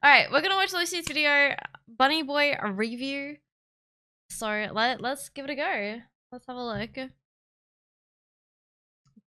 Alright, we're gonna watch Lucy's video, Bunny Boy review. So let's give it a go. Let's have a look.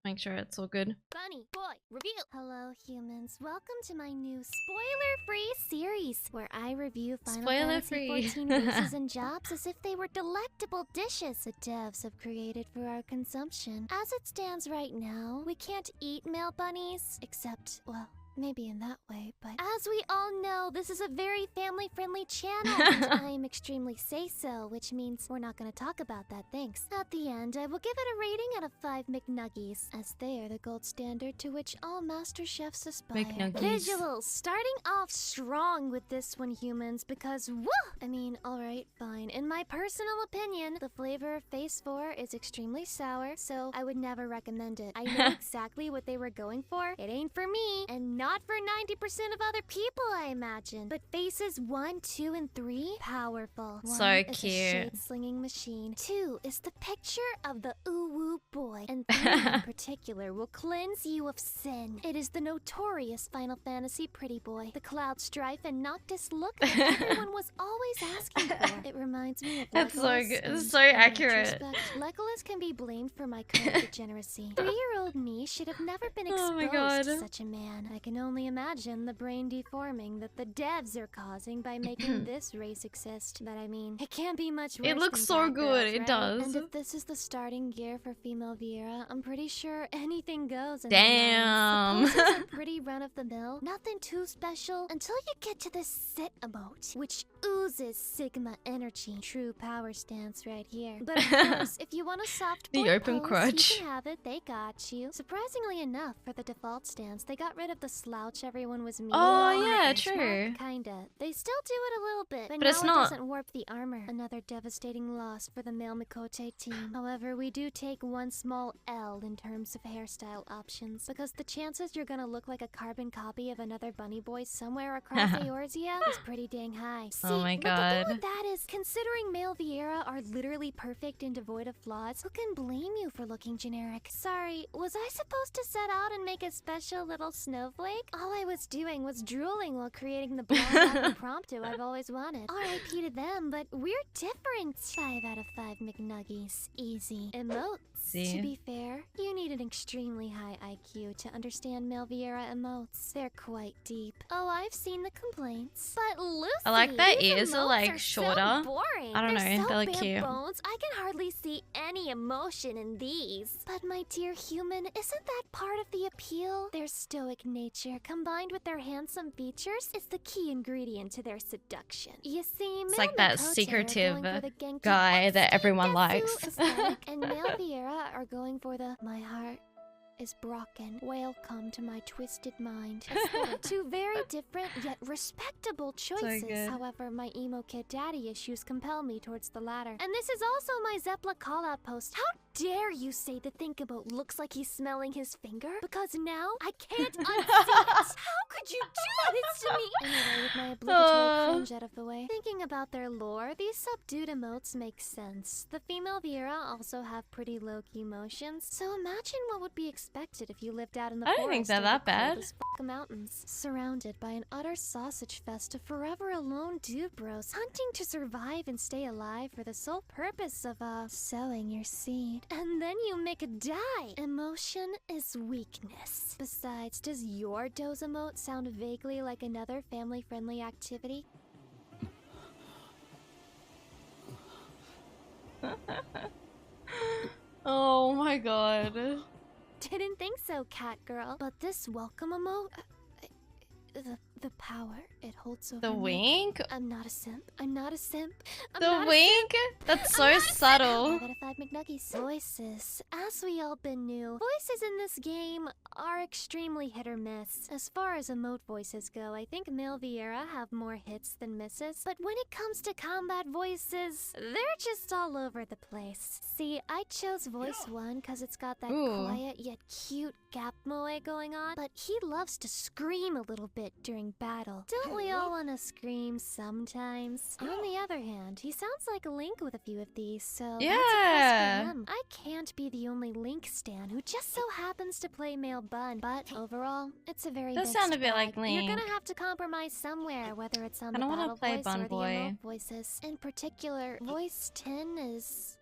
Make sure it's all good. Bunny Boy Review! Hello humans, welcome to my new spoiler-free series where I review Final Fantasy XIV races and jobs as if they were delectable dishes the devs have created for our consumption. As it stands right now, we can't eat male bunnies, except, well, maybe in that way, but as we all know, this is a very family-friendly channel, and I am extremely say-so, which means we're not going to talk about that, thanks. At the end, I will give it a rating out of 5 McNuggies, as they are the gold standard to which all master chefs aspire. McNuggies. Visuals, starting off strong with this one, humans, because woo! I mean, alright, fine. In my personal opinion, the flavor of Phase 4 is extremely sour, so I would never recommend it. I know exactly what they were going for. It ain't for me, and not for 90% of other people, I imagine. But Phases 1, 2, and 3, powerful. So 1 cute. is a shade-slinging machine. 2 is the picture of the ooh-woo boy. And 3 in particular will cleanse you of sin. It is the notorious Final Fantasy pretty boy. The Cloud Strife and Noctis look that everyone was always asking for. It reminds me of That's so Legolas good. in It's so accurate. retrospect. Legolas can be blamed for my current degeneracy. 3-year-old me should have never been Oh my exposed to God. such a man. I can only imagine the brain deforming that the devs are causing by making this race exist. But I mean, it can't be much worse. It looks than so bad good, girls, it right? does. And if this is the starting gear for female Viera, I'm pretty sure anything goes. In Damn. the poses are pretty run of the mill, nothing too special until you get to this sit emote, which oozes Sigma energy. True power stance right here. But of course, if you want a soft The boy open pose, crotch. you can have it. They got you. Surprisingly enough, for the default stance, they got rid of the slouch everyone was memeing Oh, on the yeah, benchmark. true. Kinda. They still do it a little bit, but But now it's it not. doesn't warp the armor. Another devastating loss for the male Mikote team. However, we do take one small L in terms of hairstyle options, because the chances you're gonna look like a carbon copy of another bunny boy somewhere across Eorzea is pretty dang high. See, Oh my but the thing God. with that is, considering Male Viera are literally perfect and devoid of flaws, who can blame you for looking generic? Sorry, was I supposed to set out and make a special little snowflake? All I was doing was drooling while creating the blonde impromptu I've always wanted. R.I.P. to them, but we're different. 5 out of 5 McNuggies. Easy. Emotes. See? To be fair, you need an extremely high IQ to understand Male Viera emotes. They're quite deep. Oh, I've seen the complaints. But Lucy, I like that these ears are, emotes like, are shorter. So boring. I don't know, They're so they look bare cute. bones, I can hardly see any emotion in these. But my dear human, isn't that part of the appeal? Their stoic nature, combined with their handsome features, is the key ingredient to their seduction. You see, It's Male like that Mikote are secretive going for the Genki guy that everyone Getsu likes. aesthetic, and Male Viera are going for the my heart is broken. Welcome to my twisted mind. Aesthetic. 2 very different yet respectable choices. good. However, my emo kid daddy issues compel me towards the latter. And this is also my Zepla call-out post. How dare you say the Thinkable looks like he's smelling his finger? Because now I can't unsee it. How could you do this to me? Anyway, with my obligatory cringe out of the way, thinking about their lore, these subdued emotes make sense. The female Viera also have pretty low-key motions, so imagine what would be expected if you lived out in the I forest don't think they're or that the bad. coldest mountains, surrounded by an utter sausage fest of forever alone dude bros hunting to survive and stay alive for the sole purpose of sowing your seed. And then you make a die. Emotion is weakness. Besides, does your doze emote sound vaguely like another family-friendly activity? Oh my God. Didn't think so, cat girl. But this welcome emote, the power it holds over The me. wink? I'm not a simp. I'm not a simp. I'm The not a wink? That's so subtle. 5 out of 5 McNuggies. Voices. As we all been knew, voices in this game are extremely hit or miss. As far as emote voices go, I think Male Viera have more hits than misses. But when it comes to combat voices, they're just all over the place. See, I chose voice 1 because it's got that Ooh. quiet yet cute gap moe going on. But he loves to scream a little bit during playing battle. Don't we all want to scream sometimes? On the other hand, he sounds like a Link with a few of these, so Yeah. that's a plus for him. I can't be the only Link stan who just so happens to play male Bun, but overall, it's a very Does mixed sound a bit like bag. Link. You're gonna have to compromise somewhere, whether it's on I the don't battle want to play voice Bun or the Boy. emote voices. In particular, voice 10 is...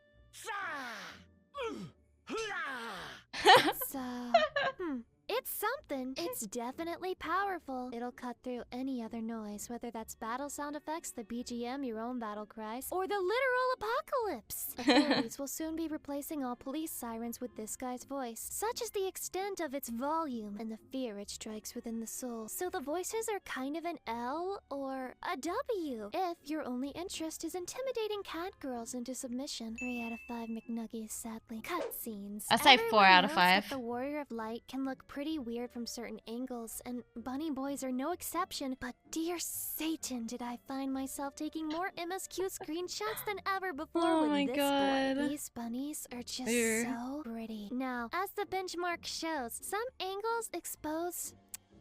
It's something. It's definitely powerful. It'll cut through any other noise, whether that's battle sound effects, the BGM, your own battle cries, or the literal apocalypse. Authorities will soon be replacing all police sirens with this guy's voice. Such is the extent of its volume and the fear it strikes within the soul. So the voices are kind of an L or a W if your only interest is intimidating cat girls into submission. 3 out of 5 McNuggies, sadly. Cutscenes. I say 4 out of 5. The Warrior of Light can look pretty weird from certain angles, and bunny boys are no exception, but dear Satan, did I find myself taking more MSQ screenshots than ever before with this boy. These bunnies are just so pretty. Now, as the benchmark shows, some angles expose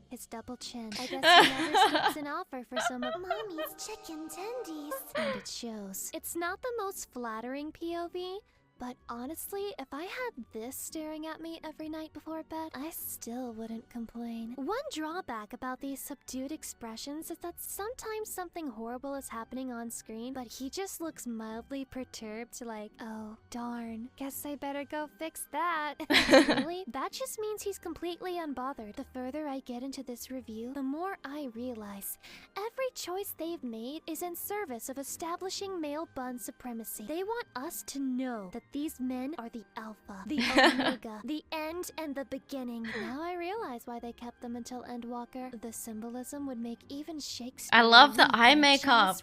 his double chin. I guess he never skips an offer for some of Mommy's chicken tendies. And it shows. It's not the most flattering POV, but honestly, if I had this staring at me every night before bed, I still wouldn't complain. One drawback about these subdued expressions is that sometimes something horrible is happening on screen, but he just looks mildly perturbed, like, oh, darn, guess I better go fix that. Really? That just means he's completely unbothered. The further I get into this review, the more I realize every choice they've made is in service of establishing male bun supremacy. They want us to know that these men are the alpha, the omega, the end and the beginning. Now I realize why they kept them until Endwalker. The symbolism would make even Shakespeare. I love the eye makeup,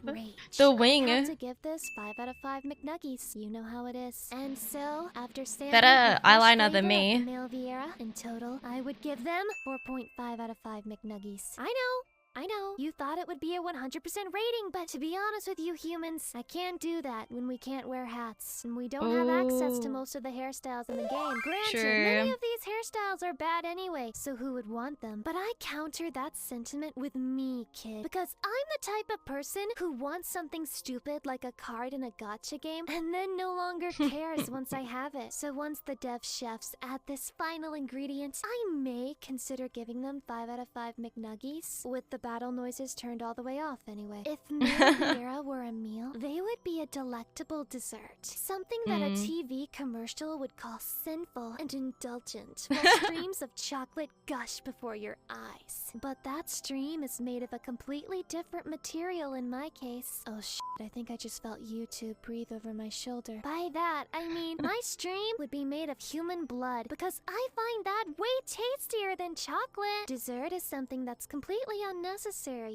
the wing. I have to give this 5 out of 5 McNuggies. You know how it is. And so, after sampling better the eyeliner than flavor me. of Male Viera, in total, I would give them 4.5 out of 5 McNuggies. I know, you thought it would be a 100% rating, but to be honest with you humans, I can't do that when we can't wear hats, and we don't have access to most of the hairstyles in the game. Granted, many of these hairstyles are bad anyway, so who would want them? But I counter that sentiment with me, kid, because I'm the type of person who wants something stupid like a card in a gacha game, and then no longer cares once I have it. So once the dev chefs add this final ingredient, I may consider giving them 5 out of 5 McNuggies, with the battle noises turned all the way off anyway. If Male Viera were a meal, they would be a delectable dessert. Something that a TV commercial would call sinful and indulgent, while streams of chocolate gush before your eyes. But that stream is made of a completely different material in my case. Oh shit, I think I just felt YouTube breathe over my shoulder. By that, I mean my stream would be made of human blood, because I find that way tastier than chocolate. Dessert is something that's completely unnecessary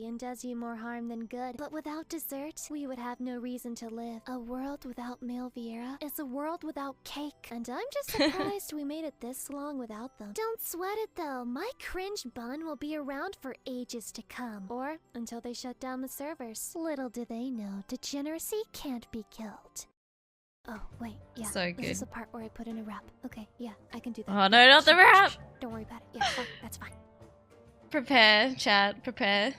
and does you more harm than good. But without dessert, we would have no reason to live. A world without Male Viera is a world without cake. And I'm just surprised we made it this long without them. Don't sweat it though. My cringe bun will be around for ages to come. Or until they shut down the servers. Little do they know, degeneracy can't be killed. Oh, wait, yeah. So good. This is the part where I put in a rap. Okay, yeah, I can do that. Oh no, not the rap! Don't worry about it. Yeah, fine, that's fine. Prepare, chat, prepare.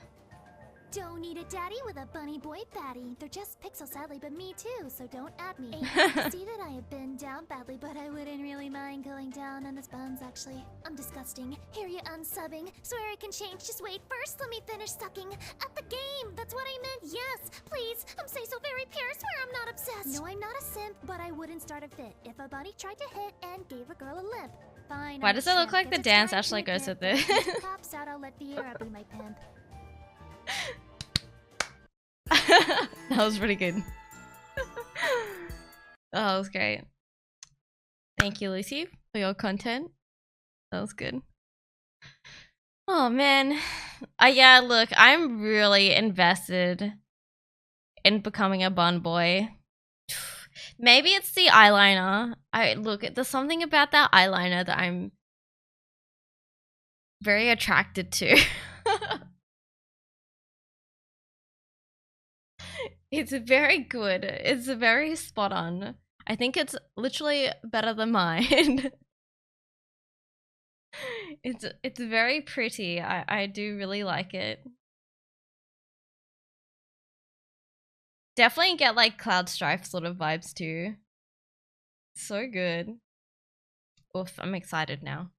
Don't eat it, daddy, with a bunny boy fatty. They're just pixels, sadly, but me too, so don't add me. I see that I have been down badly, but I wouldn't really mind going down on his buns, actually. I'm disgusting. Hear you unsubbing. Swear I can change. Just wait. First, let me finish sucking. At the game. That's what I meant. Yes, please. I'm say so very pure. Swear I'm not obsessed. No, I'm not a simp, but I wouldn't start a fit if a bunny tried to hit and gave a girl a limp. Fine. Why does it look like the dance actually goes with it? Cops out, I'll let Viera be my pimp. That was pretty good. Oh, that was great. Thank you, Lucy, for your content. That was good. Oh man. Yeah, look, I'm really invested in becoming a bun boy. Maybe it's the eyeliner. Look, there's something about that eyeliner that I'm very attracted to. It's very good. It's very spot on. I think it's literally better than mine. It's very pretty. I do really like it. Definitely get like Cloud Strife sort of vibes too. So good. Oof, I'm excited now.